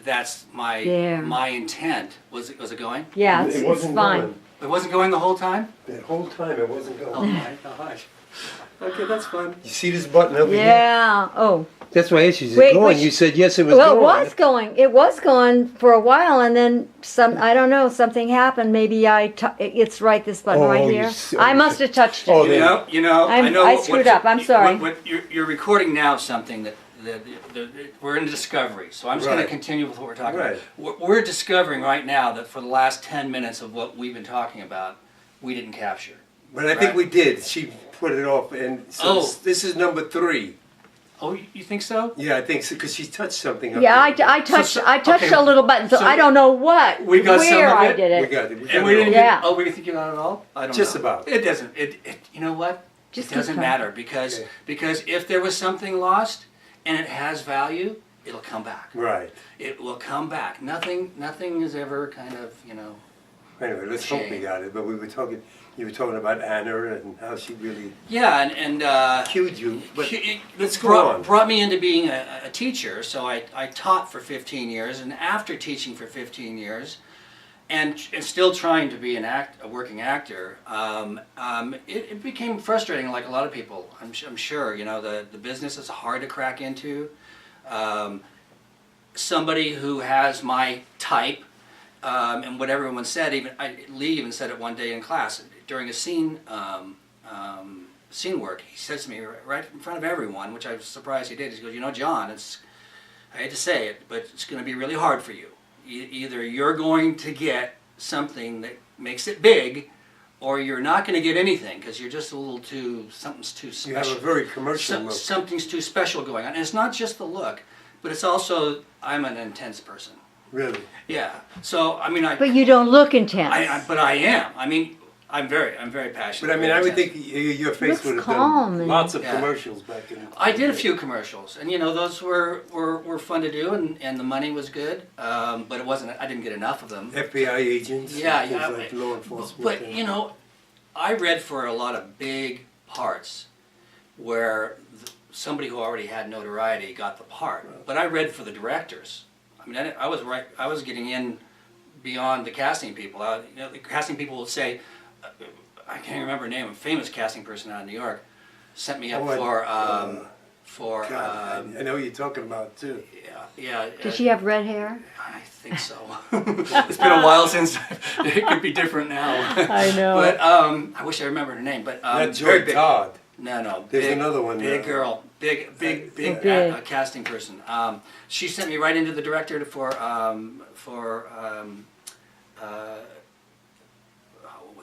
that's my intent. Was it going? Yeah, It it's wasn't fine. going. It wasn't going the whole time? That whole time it wasn't Oh going. my gosh. Okay, that's fun. You see this button over here? Yeah. Oh. That's why I asked you, is Wait, it going? which- You said yes, it was Well, going. it was going. It was going for a while, and then I don't know. Something happened. Maybe it's right. This button Oh, right you here. s- I must have touched it. Oh, You know, I know. I screwed up. I'm sorry. You're recording now something that we're in discovery. So I'm just going Right. to continue with what we're talking Right. about. We're discovering right now that for the last 10 minutes of what we've been talking about, we didn't capture. But I think Right. we did. She put it off, and so Oh. this is number 3. Oh, you think so? Yeah, I think so, because she touched something up Yeah, there. I touched. I touched okay. a little button, so So I don't know what. we got some where of I it. did it. We got it. We got And we it didn't all. Yeah. get, we think you got it all? I don't Just know. about. It doesn't, you know what? Just It doesn't keep matter because Okay. because if there was something lost and it has value, it'll come back. Right. It will come back. Nothing is ever kind of, Anyway, let's hope we Shame. got it. But you were talking about Anna and how she really Yeah, and cued you. But it's go on. brought me into being a teacher. So I taught for 15 years, and after teaching for 15 years, and still trying to be a working actor, it became frustrating, like a lot of people. I'm sure, the business is hard to crack into. Somebody who has my type, and what everyone said, Lee even said it one day in class during a scene work. He says to me right in front of everyone, which I was surprised he did. He goes, John, I hate to say it, but it's going to be really hard for you. Either you're going to get something that makes it big, or you're not going to get anything because you're just something's too special. you have a very commercial look. Something's too special going on. And it's not just the look, but it's also, I'm an intense person. Really. Yeah. So, But you don't look intense. but I am. I'm very passionate. But I very would intense. think your face Looks would have calm done and- lots of Yeah. commercials back in. I did a few commercials, and those were fun to do, and the money was good, but it wasn't. I didn't get enough of them. FBI agents. Yeah, and things yeah. like law enforcement. But and- I read for a lot of big parts where somebody who already had notoriety got the part. But I read for the directors. I was getting in beyond the casting people. The casting people would say, I can't remember her name. A famous casting person out of New York sent me up for. God, I know what you're talking about too. Yeah. Does she have red hair? I think so. It's been a while since. It could be different now. I know. But I wish I remembered her name. But Not very Joy big. Todd. No. There's big, another one Big now. girl. Big big. casting person. She sent me right into the director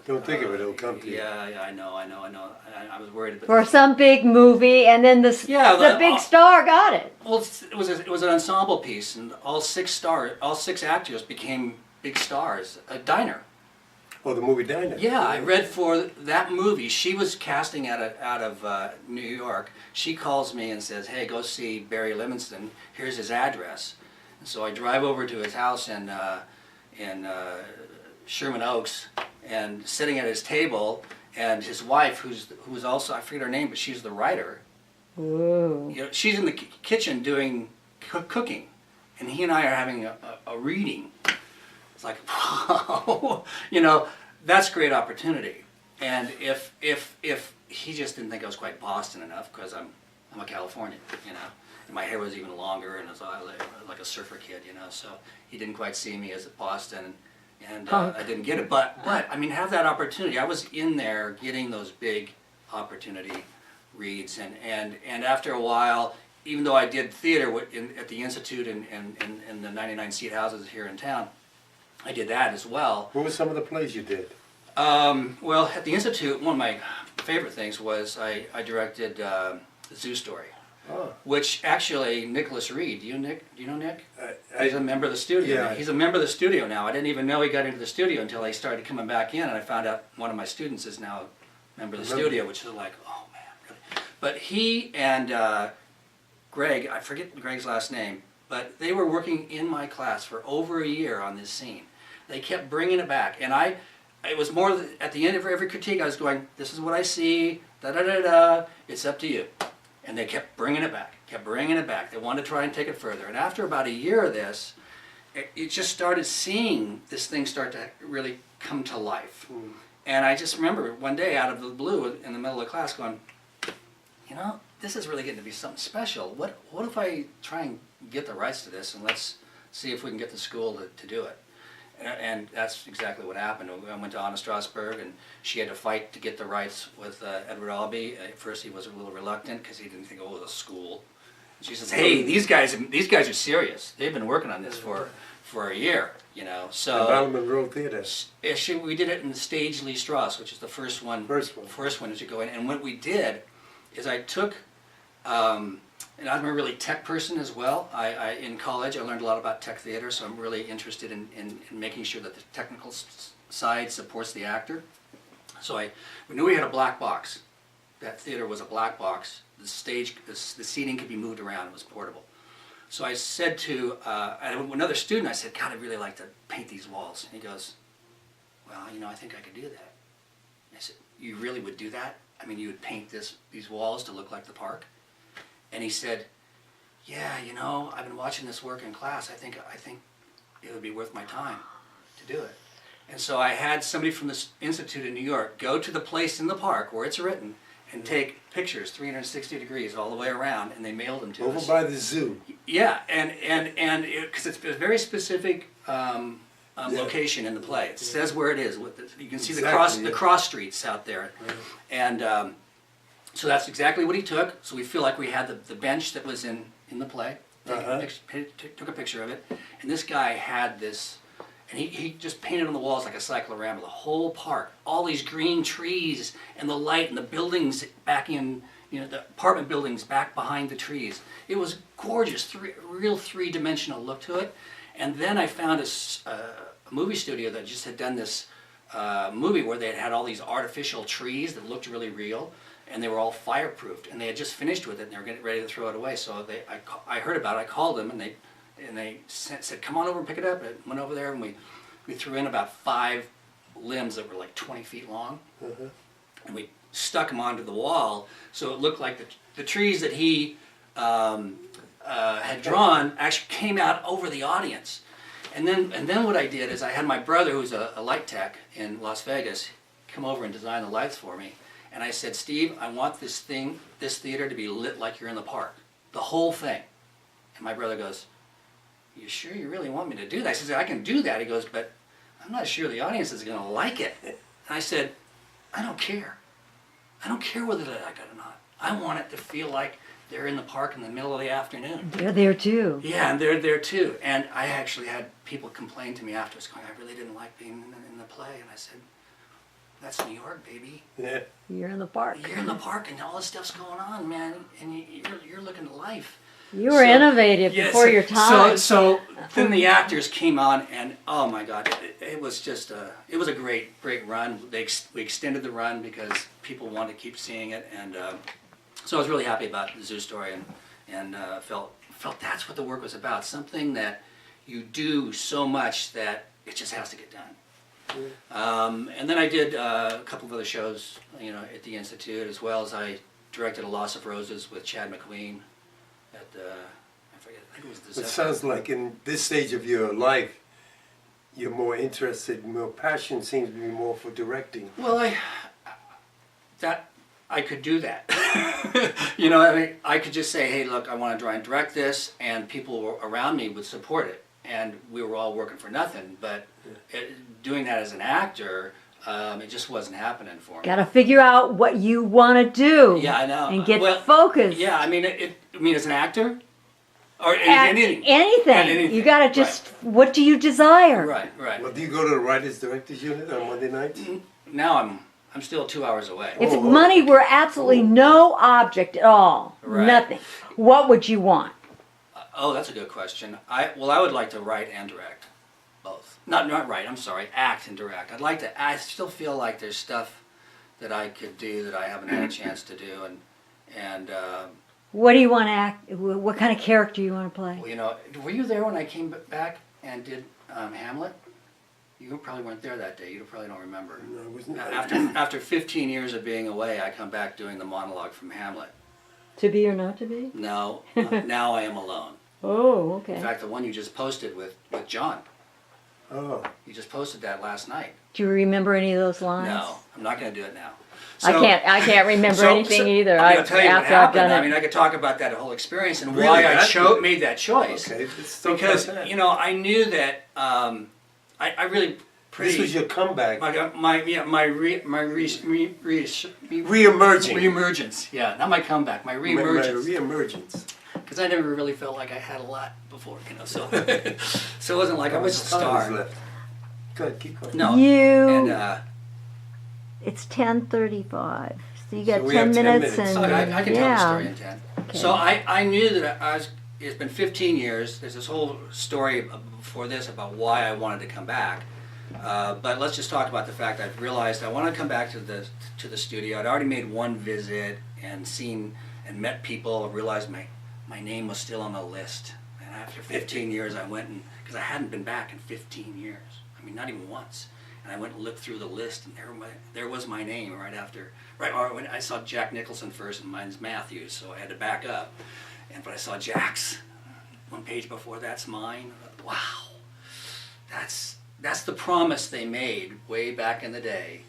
Don't think of it, it'll come to you. Yeah, I know. I was worried. But For some big movie, and then the Yeah, big star got it. well, it was an ensemble piece, and all six actors became big stars. A diner. Oh, the movie Diner. Yeah, I read for that movie. She was casting out of New York. She calls me and says, "Hey, go see Barry Livingston. Here's his address." And so I drive over to his house in Sherman Oaks, and sitting at his table, and his wife, who's also, I forget her name, but she's the writer. Ooh. She's in the kitchen doing cooking, and he and I are having a reading. It's like, wow, that's a great opportunity. And if he just didn't think I was quite Boston enough, because I'm a Californian, and my hair was even longer, and I was like a surfer kid, so he didn't quite see me as a Boston, and I didn't get it. But have that opportunity. I was in there getting those big opportunity reads, and after a while, even though I did theater at the Institute and the 99 seat houses here in town, I did that as well. What were some of the plays you did? Well, at the Institute, one of my favorite things was I directed the Zoo Story, which actually Nicholas Reed. Do you know Nick? He's a member of the studio. Yeah. He's a member of the studio now. I didn't even know he got into the studio until I started coming back in, and I found out one of my students is now a member of the studio, which is like, oh man, really. But he and Greg, I forget Greg's last name, but they were working in my class for over a year on this scene. They kept bringing it back, and it was more at the end of every critique, I was going, this is what I see, da-da-da-da, it's up to you. And they kept bringing it back. They wanted to try and take it further. And after about a year of this, it just started seeing this thing start to really come to life. And I just remember one day out of the blue in the middle of the class going, you know, this is really getting to be something special. What if I try and get the rights to this, and let's see if we can get the school to do it. And that's exactly what happened. I went to Anna Strasberg, and she had to fight to get the rights with Edward Albee. At first he was a little reluctant because he didn't think it was a school. She says, "Hey, these guys are serious. They've been working on this for a year, you know." So Development Road Theater. we did it in the stage Lee Strauss, which is the first one. First one as you go in. And what we did is I took, and I'm a really tech person as well. In college I learned a lot about tech theater, so I'm really interested in making sure that the technical side supports the actor. So we knew we had a black box. That theater was a black box. The stage, the seating could be moved around. It was portable. So I said to another student, I said, "God, I'd really like to paint these walls." And he goes, "Well, you know, I think I could do that." And I said, "You really would do that? I mean, you would paint these walls to look like the park?" And he said, "Yeah, you know, I've been watching this work in class. I think it would be worth my time to do it." And so I had somebody from this institute in New York go to the place in the park where it's written and take pictures 360 degrees all the way around, and they mailed them to us. Over by the zoo. Yeah, and because it's a very specific location in the play. It says where it is. You can see the cross streets out there, and so that's exactly what he took. So we feel like we had the bench that was in the play. Took a picture of it, and this guy had this. And he just painted on the walls like a cyclorama, the whole park, all these green trees and the light and the buildings back in, you know, the apartment buildings back behind the trees. It was gorgeous, real three-dimensional look to it. And then I found a movie studio that just had done this movie where they had all these artificial trees that looked really real, and they were all fireproofed. And they had just finished with it, and they were getting ready to throw it away. So I heard about it. I called them, and they said, "Come on over and pick it up." I went over there, and we threw in about 5 limbs that were like 20 feet long, and we stuck them onto the wall, so it looked like the trees that he had drawn actually came out over the audience. And then what I did is I had my brother, who's a light tech in Las Vegas, come over and design the lights for me. And I said, "Steve, I want this theater to be lit like you're in the park, the whole thing." And my brother goes, "You sure you really want me to do that?" I said, "I can do that." He goes, "But I'm not sure the audience is going to like it." And I said, "I don't care. I don't care whether they like it or not. I want it to feel like they're in the park in the middle of the afternoon." They're there too. Yeah, and they're there too. And I actually had people complain to me afterwards, going, "I really didn't like being in the play." And I said, "That's New York, baby. Yeah. You're in the park. You're in the park, and all this stuff's going on, man. And you're looking at life." You were innovative before your time. So then the actors came on, and oh my God, it was just it was a great run. We extended the run because people wanted to keep seeing it, and so I was really happy about the zoo story, and felt that's what the work was about. Something that you do so much that it just has to get done. And then I did a couple of other shows, you know, at the Institute, as well as I directed A Loss of Roses with Chad McQueen. I think it was the It sounds like in this stage of your life, you're more interested, more passion seems to be more for directing. Well, I could do that. You know, I mean, I could just say, "Hey, look, I want to try and direct this," and people around me would support it, and we were all working for nothing. But doing that as an actor, it just wasn't happening for me. Got to figure out what you want to do. Yeah, I know. And get focused. Yeah, I mean, as an actor, or anything. Anything. You got to just. Right. What do you desire? Right. Well, do you go to the Writers Directors Unit on Monday nights? Now I'm still 2 hours away. If money were absolutely no object at all, Right. nothing, what would you want? Oh, that's a good question. I would like to write and direct, both. Not write. I'm sorry, act and direct. I still feel like there's stuff that I could do that I haven't had a chance to do, and What do you want to act? What kind of character you want to play? well, you know, were you there when I came back and did Hamlet? You probably weren't there that day. You probably don't remember. No, I wasn't. After 15 years of being away, I come back doing the monologue from Hamlet. To be or not to be? No, now I am alone. Oh, okay. In fact, the one you just posted with John, Oh, you just posted that last night. Do you remember any of those lines? No, I'm not going to do it now. I can't remember anything either. I'm going to tell you what after I've done happened. it. I mean, I could talk about that whole experience and Really? why That's good. made that choice. okay. Let's talk Because about that. you know, I knew that I really pretty. This was your comeback. Re-emerging. Reemergence. Yeah, not my comeback. My reemergence. Re-emergence. Because I never really felt like I had a lot before, you know. So, so it wasn't like I How much was a time is star. left? Go ahead, keep going. No. You- And It's 10:35. So you got So we 10 have 10 minutes, minutes. and I can tell the story in 10. Okay. So I knew that it's been 15 years. There's this whole story before this about why I wanted to come back. But let's just talk about the fact I've realized I want to come back to the studio. I'd already made one visit and seen and met people and realized my name was still on the list. And after 15 years I went because I hadn't been back in 15 years. I mean, not even once. And I went and looked through the list, and there was my name right when I saw Jack Nicholson first, and mine's Mathews, so I had to back up. But I saw Jack's one page before, that's mine. Wow, that's the promise they made way back in the day,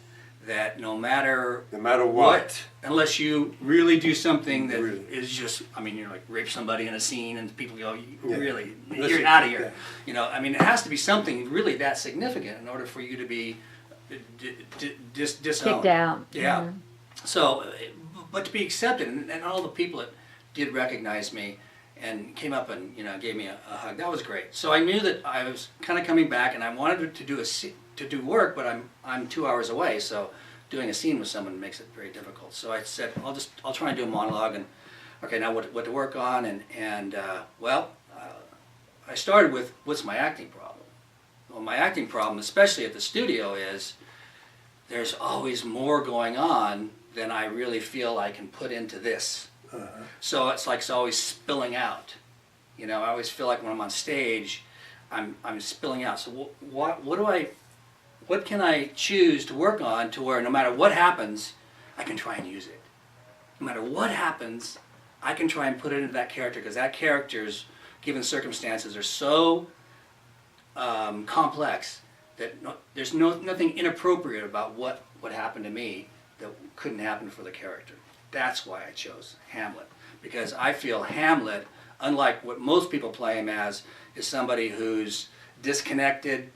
that no matter what, unless you really do something that Really. is just, I mean, you're like rape somebody in a scene and people go, Yeah. really, Unless you're you- out of here. yeah. You know, I mean, it has to be something really that significant in order for you to be disowned. kicked out. Yeah. So, but to be accepted, and all the people that did recognize me and came up and gave me a hug, that was great. So I knew that I was kind of coming back, and I wanted to do work, but I'm 2 hours away, so doing a scene with someone makes it very difficult. So I said I'll try and do a monologue, and okay, now what to work on, and I started with what's my acting problem. Well, my acting problem, especially at the studio, is there's always more going on than I really feel I can put into this. So it's like it's always spilling out. I always feel like when I'm on stage, I'm spilling out. So what can I choose to work on to where no matter what happens, I can try and use it. No matter what happens, I can try and put it into that character, because that character's given circumstances are so complex that there's nothing inappropriate about what happened to me that couldn't happen for the character. That's why I chose Hamlet, because I feel Hamlet, unlike what most people play him as, is somebody who's disconnected,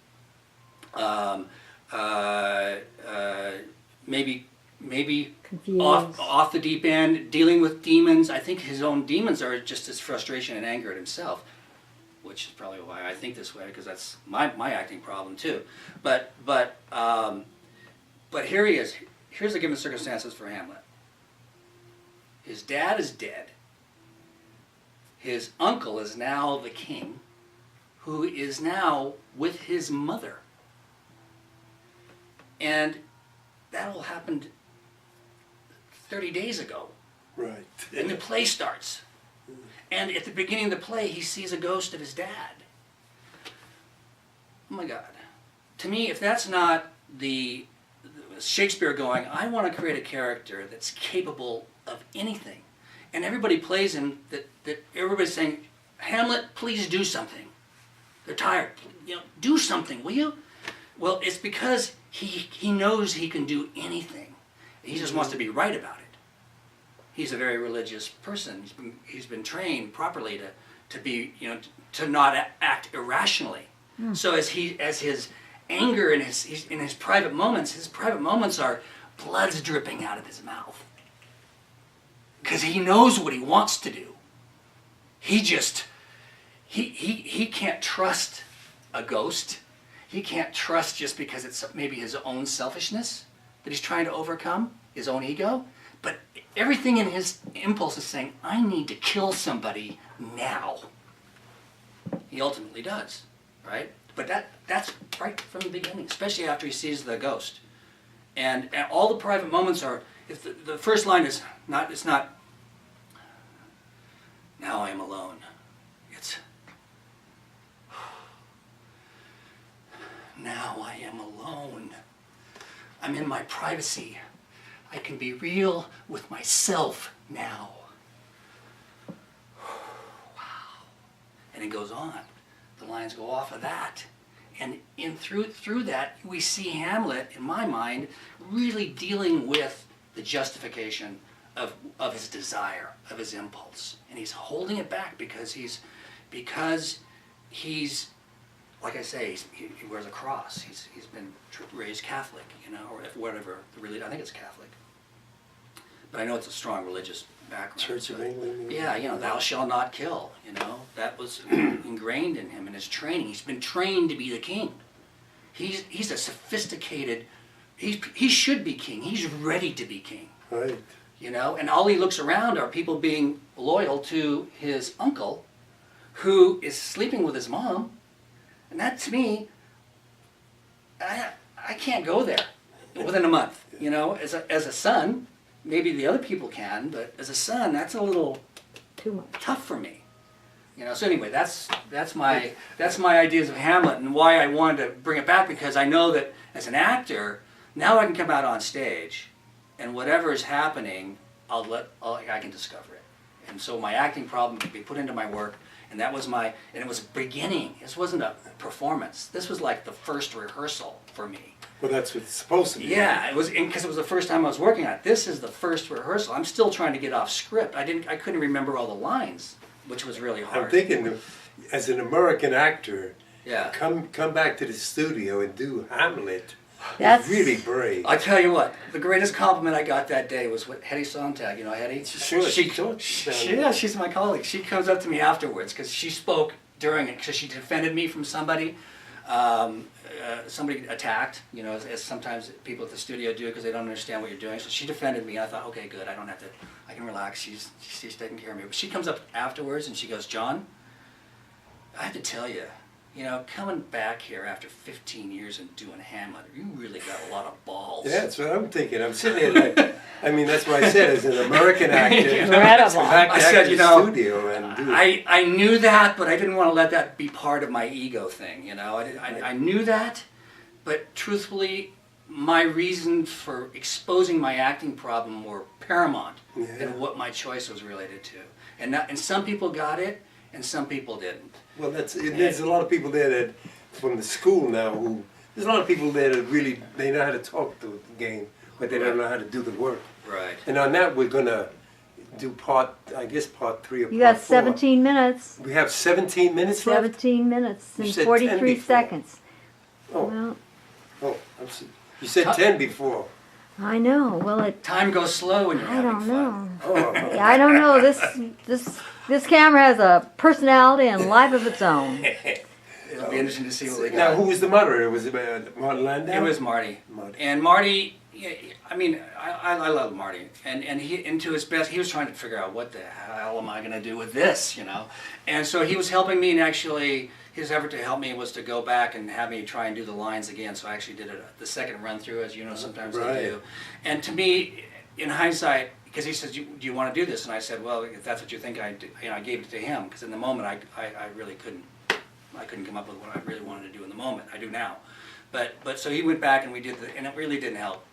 maybe Confused. off the deep end, dealing with demons. I think his own demons are just his frustration and anger at himself, which is probably why I think this way, because that's my acting problem too. But here he is. Here's the given circumstances for Hamlet. His dad is dead. His uncle is now the king, who is now with his mother. And that all happened 30 days ago. right. And the play starts. And at the beginning of the play, he sees a ghost of his dad. Oh my God. To me, if that's not the Shakespeare going, I want to create a character that's capable of anything. And everybody plays him, that everybody's saying, Hamlet, please do something. They're tired. Do something, will you? Well, it's because he knows he can do anything. He just wants to be right about it. He's a very religious person. He's been trained properly to be, to not act irrationally. So as his anger in his private moments are blood's dripping out of his mouth, because he knows what he wants to do. He can't trust a ghost. He can't trust just because it's maybe his own selfishness that he's trying to overcome, his own ego. But everything in his impulse is saying, I need to kill somebody now. He ultimately does, right? But that's right from the beginning, especially after he sees the ghost. And all the private moments are, if the first line is not, it's not, now I am alone. It's, now I am alone. I'm in my privacy. I can be real with myself now. Wow. and it goes on. The lines go off of that. And through that, we see Hamlet, in my mind, really dealing with the justification of his desire, of his impulse. And he's holding it back because he's like I say, he wears a cross. He's been raised Catholic, you know, or whatever the religion. I think it's Catholic, but I know it's a strong religious background. Church of England. Yeah, you know, thou shalt not kill. You know, that was ingrained in him in his training. He's been trained to be the king. He's a sophisticated. He should be king. He's ready to be king. Right. You know, and all he looks around are people being loyal to his uncle, who is sleeping with his mom. And that, to me, I can't go there within a month. You know, as a son, maybe the other people can, but as a son, that's a little Too much. tough for me. You know. So anyway, that's my ideas of Hamlet and why I wanted to bring it back, because I know that as an actor, now I can come out on stage, and whatever is happening, I can discover it. And so my acting problem can be put into my work. And it was a beginning. This wasn't a performance. This was like the first rehearsal for me. Well, that's what it's supposed to be. Yeah, it was, because it was the first time I was working on it. This is the first rehearsal. I'm still trying to get off script. I couldn't remember all the lines, which was really hard. I'm thinking, as an American actor, Yeah. come back to the studio and do Hamlet. That's Really brave. I tell you what, the greatest compliment I got that day was with Hetty Sontag. You know Hetty? Sure, Yeah, she's my colleague. She comes up to me afterwards because she spoke during it, because she defended me from somebody. Somebody attacked, you know, as sometimes people at the studio do because they don't understand what you're doing. So she defended me. I thought, okay, good. I can relax. She's taking care of me. But she comes up afterwards and she goes, John, I have to tell you, you know, coming back here after 15 years and doing Hamlet, you really got a lot of balls. Yeah, that's what I'm thinking. I'm sitting there like, I mean, that's why I said, as an American actor, Incredible. come back I to said, the you know, studio and do it. I knew that, but I didn't want to let that be part of my ego thing, you know. I knew that, but truthfully, my reason for exposing my acting problem were paramount in what my choice was related to. And some people got it, and some people didn't. Well, there's a lot of people there that, from the school now, there's a lot of people there that really, they know how to talk the game, but they don't know how to do the work. Right. And on that, we're going to do part 3 or part 4. You got 17 minutes. We have 17 minutes left? 17 minutes You and said 10 43 before. seconds. Oh, Well, you said 10 before. I know. Well, Time goes slow when you're I having don't fun. know. Oh, Yeah, I don't know. This camera has a personality and life of its own. It'll be interesting to see what we now, got. who was the moderator? Was it Martin Landau? It was Marty. And Marty, yeah, I mean, I love Marty, and to his best, he was trying to figure out what the hell am I going to do with this, you know, and so he was helping me, and actually his effort to help me was to go back and have me try and do the lines again. So I actually did it the second run through, as you know, sometimes they do. And to me, in hindsight, because he says, do you want to do this? And I said, well, if that's what you think I do, you know, I gave it to him, because in the moment I really couldn't come up with what I really wanted to do in the moment. I do now, but so he went back and we did and it really didn't help.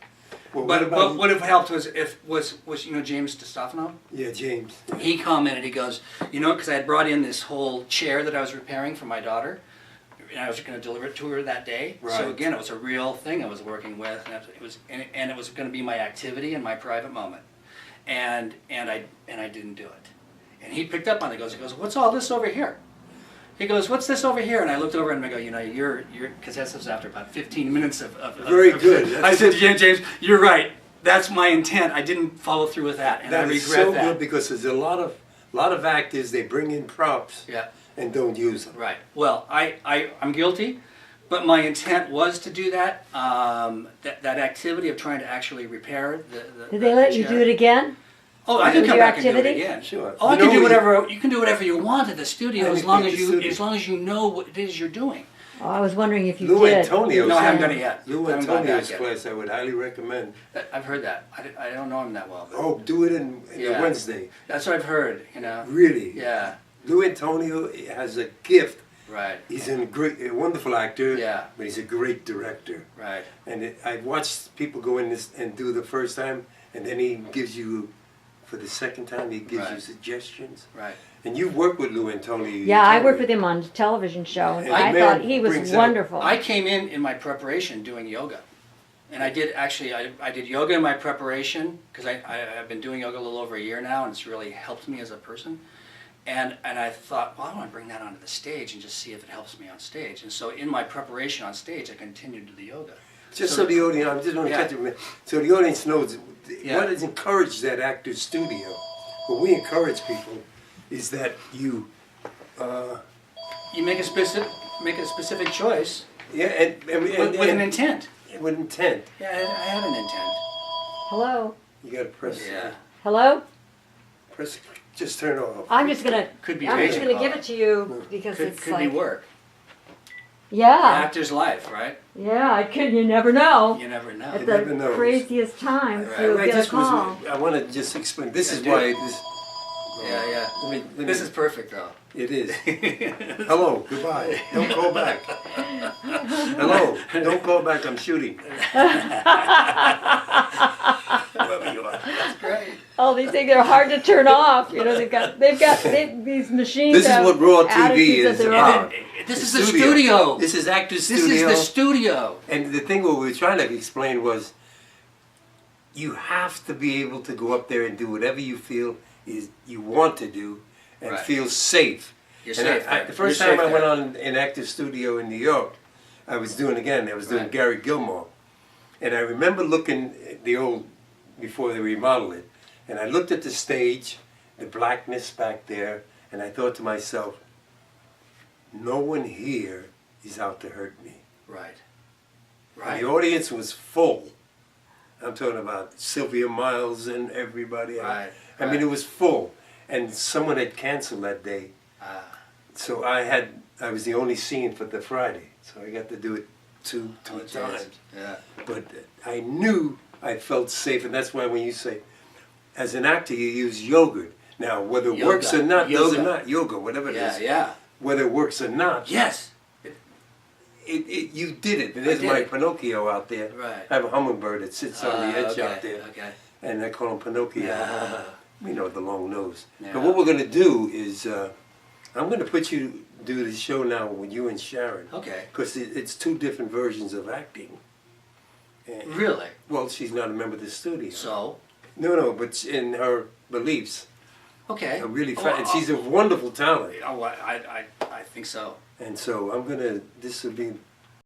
Well, But what would have helped was was you know, James DeStefano? Yeah, James. He commented, he goes, you know, because I had brought in this whole chair that I was repairing for my daughter, and I was going to deliver it to her that day. Right. So again, it was a real thing I was working with, and it was going to be my activity and my private moment, and I didn't do it. And he picked up on it. He goes, what's all this over here? He goes, what's this over here? And I looked over at him and I go, you know, you're, because this was after about 15 minutes of Very good. I said, yeah, James, you're right. That's my intent. I didn't follow through with that, and I That regret is so that. good, because there's a lot of actors, they bring in props Yeah, and don't use them. right. Well, I'm guilty, but my intent was to do that. That activity of trying to actually repair the Did they let you do it again? Oh, I can With come your back and do it activity? again. Sure. Oh, I You can know do we- whatever. You can do whatever you want at the studio, as long Anything as at the studio. you know what it is you're doing. Oh, I was wondering if you Lou did. Antonio's, No, I haven't done it yet. Lou I haven't gone Antonio's back yet. class, I would highly recommend. I've heard that. I don't know him that well, but Oh, do it in Yeah. Wednesday. that's what I've heard. You know. Really. Yeah. Lou Antonio has a gift. Right. He's a wonderful actor, Yeah. but he's a great director. Right. And I've watched people go in this and do the first time, and then he gives you for the second time, he gives you Right. suggestions. Right. And you've worked with Lou and Tony. Yeah, I worked with him on a television show, and And I the thought man he was brings out- wonderful. I came in my preparation doing yoga. And I did actually, I did yoga in my preparation because I've been doing yoga a little over a year now, and it's really helped me as a person. And I thought, well, I want to bring that onto the stage and just see if it helps me on stage. And so in my preparation on stage, I continued to do the yoga. Just so the audience, I just want to Yeah. cut you a minute. So the audience knows Yeah. what has encouraged that actor's studio. What we encourage people is that you, You make a specific choice with an intent. with intent. Yeah, I had an intent. Hello? You got to press. Yeah. Hello? Press. Just turn it off. I'm just gonna Could be I'm just agent gonna give call. it to you because Could it's be like work. An yeah, actor's life, right? I could. You never know. You never know. At You the never know. craziest times, Right. you'll I get a just was- call. I want to just explain. This Yeah, is do why it. this. Yeah. Let me, This is perfect, though. It is. Hello. Goodbye. Don't call back. Hello. Don't call back. I'm shooting. Whoever you are. That's great. Oh, these things are hard to turn off. You know, these machines. This is have what raw TV attitudes of is their about. own. This is the studio. This is actor's This studio. is the studio. And the thing what we were trying to explain was, you have to be able to go up there and do whatever you feel is you want to do, and Right. feel safe. You're And safe there. the first You're time safe I went there. on an active studio in New York, I was doing Right. Gary Gilmore. And I remember looking at the old, before they remodeled it, and I looked at the stage, the blackness back there, and I thought to myself, no one here is out to hurt me. Right. And Right. the audience was full. I'm talking about Sylvia Miles and everybody. Right, I mean, it was full. And someone had canceled that day. So I was the only scene for the Friday. So I got to do it two times. Yeah. But I knew I felt safe. And that's why when you say, as an actor, you use yogurt. Now, whether it works or not, doesn't not. Yoga, whatever it is. Yeah. Whether it works or not. Yes. You did it. There's did my it. Pinocchio out there. Right. I have a hummingbird that sits on the edge Okay, out there. Okay. And I call him Pinocchio. Yeah. You know, the long nose. Yeah. But what we're going to do is, I'm going to put you do the show now with you and Sharon. Okay. Because it's two different versions of acting. And, Really? well, she's not a member of the studio. So. No, but in her beliefs Okay. are really Oh, and she's a wonderful talent. I think so. And so this will be